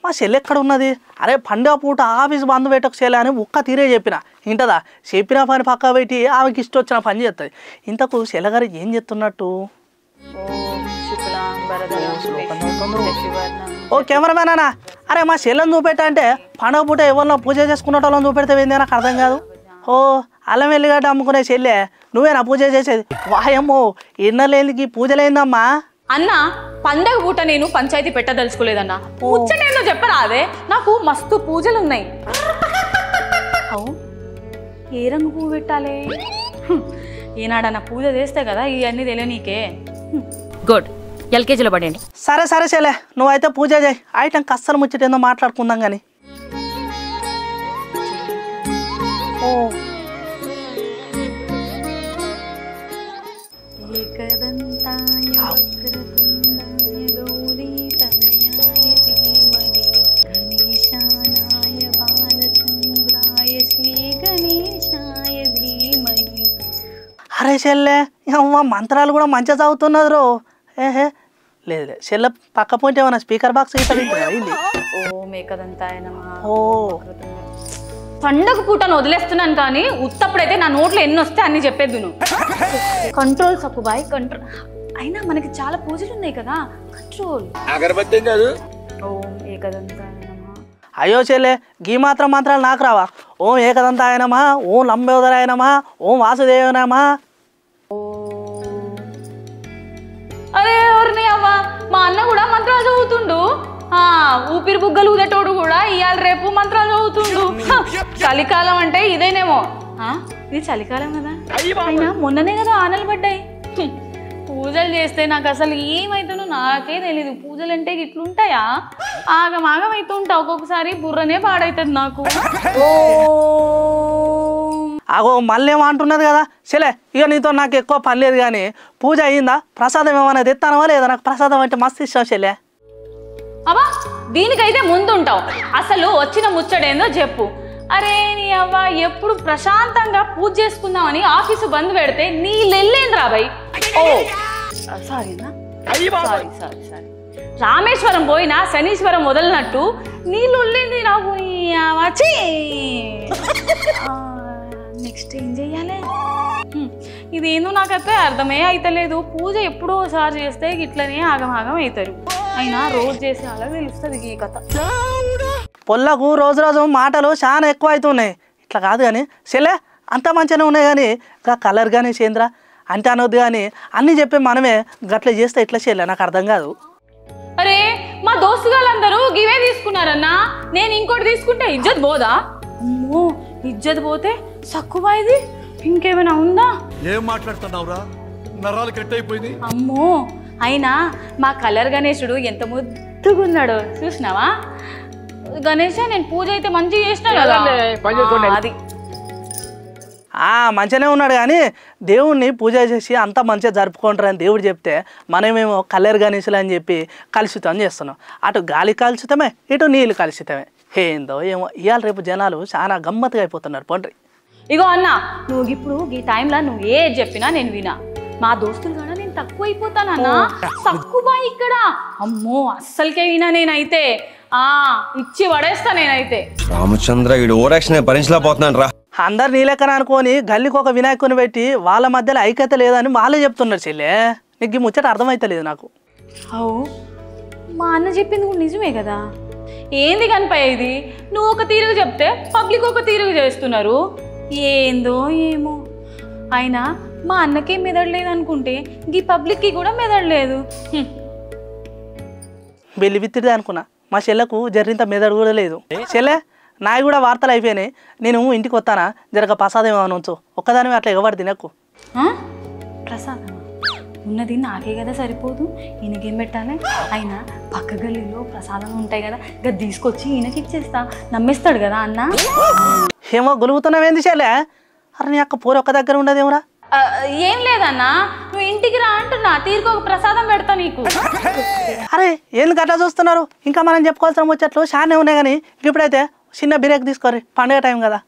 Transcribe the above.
మా చెల్లి ఎక్కడ ఉన్నది? అరే పండుగ పూట ఆఫీస్ బంద్ పెట్టకు చెల్లె అని ఒక్క తీరే చెప్పిన ఇంటదా? చెప్పిన పని పక్క పెట్టి ఆమెకి ఇష్టం వచ్చిన పని చేస్తుంది. ఇంతకు చెల్లగారు ఏం చెప్తున్నట్టు? ఓ కెమెరామెన్ అన్నా, అరే మా చెల్లెని చూపెట్ట అంటే పండుగ పూట ఎవరినో పూజ చేసుకున్నట్టు వాళ్ళని చూపెడితే ఏంది నాకు అర్థం కాదు. ఓ అల్లం వెల్లిగడ్డ అమ్ముకునే చెల్లె నువ్వేనా పూజ చేసేది? వాయమ్మో ఎన్నలేందుకు పూజలేందమ్మా? అన్న పండగ పూట నేను పంచాయతీ పెట్టదలుచుకోలేదన్నా. ముచ్చటేందో చెప్పరా? అదే నాకు మస్తు పూజలు ఉన్నాయి. ఏ రంగు పువ్వు పెట్టాలి? ఏనాడన్నా పూజ చేస్తే కదా ఇవన్నీ తెలియనీకే. గుడ్, ఎల్కేజీలో పడండి. సరే సరే చెల్లె నువ్వైతే పూజ చేయి. ఐటమ్ కస్సలు ముచ్చటేందో మాట్లాడుకుందాం కానీ. ఓ అరే చెల్లె మంత్రాలు కూడా మంచిగా చదువుతున్నది రో. ఏహే లేదు లేదు చెల్లె పక్క పోతే ఏమన్నా స్పీకర్ బాక్స్ ఇది. ఓ పండగ పూటను వదిలేస్తున్నాను కానీ ఉత్తప్పుడైతే నా నోట్లో ఎన్ని వస్తే అన్ని చెప్పేద్దు. Control Sakkubai control. అయినా మనకి చాలా పూజలు ఉన్నాయి కదా, కంట్రోల్. ఓం ఏకదంతాయ నమః. అయ్యో చెల్లె గీ మాత్రం మంత్రాలు నాకు రావా? ఓం ఏకదంతాయ నమః, ఓం లంబోదరాయ నమః, ఓం వాసుదేవ నమః. అరే ఎవరిని అవ్వ, మా అన్న కూడా మంత్రాలు చదువుతుండు. ఊపిరి బుగ్గలు ఊదేటోడు కూడా ఇవాళ రేపు మంత్రాలు చదువుతుండు. చలికాలం అంటే ఇదేనేమో. ఇది చలికాలం కదా, అయినా మొన్ననే కదా ఆనలు పడ్డాయి. పూజలు చేస్తే నాకు అసలు ఏమైతుందో నాకే తెలీదు. పూజలు అంటే ఇట్లుంటాయా? ఆగమాగం అవుతుంటా. ఒక్కొక్కసారి బుర్రనే పాడైతుంది నాకు. అగో మళ్ళీ ఏమో అంటున్నది కదా చెల్లె. ఇక నీతో నాకు ఎక్కువ పని లేదు కానీ పూజ అయ్యిందా? ప్రసాదం ఏమైనా తెస్తానవా లేదా? నాకు ప్రసాదం అంటే మస్తు ఇష్టం చెల్లె. అబ్బా దీనికైతే ముందుంటావు. అసలు వచ్చిన ముచ్చడేందో చెప్పు. అరే నీ అవ్వ ఎప్పుడు ప్రశాంతంగా పూజ చేసుకుందామని ఆఫీసు బంద్ పెడితే నీళ్ళెళ్ళేను రాబాయ్. ఓ సారీనా, సారీ సారీ సారీ. రామేశ్వరం పోయినా శనీశ్వరం వదలనట్టు నీళ్ళు వదిలేంది నాకు. నెక్స్ట్ ఏం చెయ్యాలి? ఇదేందో నాకైతే అర్థమే అయితలేదు. పూజ ఎప్పుడో ఒకసారి చేస్తే ఇట్లనే ఆగమాగం అవుతారు. అయినా రోజు చేసే అలా తెలుస్తుంది ఈ కథ. పొల్లకు రోజు రోజు మాటలు చాలా ఎక్కువ అవుతున్నాయి. ఇట్లా కాదు కానీ చెల్లె అంత మంచిగానే ఉన్నాయి కానీ ఇంకా కలర్ కానీ చేంద్ర అంటే అనొద్దు కానీ అన్నీ చెప్పి మనమే గట్ల చేస్తే ఇట్లా చెల్లె నాకు అర్థం కాదు. అరే మా దోస్తుగాళ్ళందరూ గివే తీసుకున్నారన్నా, నేను ఇంకోటి తీసుకుంటే ఇజ్జత్ పోదా? అమ్మో ఇజ్జత్ పోతే సక్కుబాయిది ఇంకేమైనా ఉందా? ఏం మాట్లాడుతున్నావురా? నరాలు కట్ అయిపోయింది. అమ్మో అయినా మా కలర్ గణేశుడు ఎంత ముద్దుగున్నాడో చూసినావా? గణేష్ నేను పూజ అయితే మంచిగా చేసినా కదా. అది మంచిగానే ఉన్నాడు కానీ దేవుణ్ణి పూజ చేసి అంతా మంచిగా జరుపుకుంటారని దేవుడు చెప్తే మనమేమో కలర్ గణేశులు అని చెప్పి కలుషితం చేస్తున్నాం. అటు గాలి కలుషితమే, ఇటు నీళ్ళు కలుషితమే. ఏందో ఏమో ఇవాళ రేపు జనాలు చాలా గమ్మత్తుగా అయిపోతున్నారు. పండ్రి ఇగో అన్న, నువ్వు ఇప్పుడు ఈ టైంలో నువ్వు ఏ చెప్పినా నేను వినా. మా దోస్తులు కూడా నేను తక్కువ అయిపోతానన్నా. తక్కువ ఇక్కడ అమ్మో అస్సలకే వినా. నేనైతే ఇచ్చి పడేస్తా. నేనైతే రామచంద్ర వీడు ఓరాక్షన్ భరించలేకపోతున్నాను రా. అందరు నీ లెక్కన అనుకొని గల్లీకి ఒక వినాయకుని పెట్టి వాళ్ళ మధ్యలో ఐక్యత లేదని వాళ్ళే చెప్తున్నారు చెల్లె. నీకు ఈ ముచ్చట అర్థమైతలేదు నాకు. అవు మా అన్న చెప్పింది కూడా నిజమే కదా. ఏంది కనిపోయేది? నువ్వు ఒక తీరుగా చెప్తే పబ్లిక్ ఒక తీరుగా చేస్తున్నారు. ఏందో ఏమో. అయినా మా అన్నకే మెదడలేదు అనుకుంటే ఈ పబ్లిక్కి కూడా మెదడలేదు. వెళ్ళి విత్తిదే అనుకున్నా. మా చెల్లెకు జరింత మెదడు కూడా లేదు. చెల్లె నాయి కూడా వార్తలు అయిపోయినాయి. నేను ఇంటికి వస్తానా? జరగ ప్రసాదం ఏమైనా ఉంచు. ఒక్కదాని అట్లా ఎగబడి తినకు. ప్రసాదం ఉన్నది నాకే కదా సరిపోదు. ఈయనకేం పెట్టాలి? అయినా పక్క గల్లీలో ప్రసాదం ఉంటాయి కదా, గది తీసుకొచ్చి ఈయనకి ఇచ్చేస్తా. నమ్మేస్తాడు కదా అన్న. ఏమో గొలుగుతున్నావేంది చెల్లె? అరే నీ అక్క పూర ఒక్క దగ్గర ఉండదేమరా? ఏం లేదన్నా, నువ్వు ఇంటికి రా అంటున్నా. తీరుకు ఒక ప్రసాదం పెడతా నీకు. అరే ఎందుకు అట్లా చూస్తున్నారు? ఇంకా మనం చెప్పుకోవాల్సిన ముచ్చట్లు చాలా ఉన్నాయి కానీ ఇప్పుడైతే చిన్న బ్రేక్ తీసుకోరు. పండుగ టైం కదా.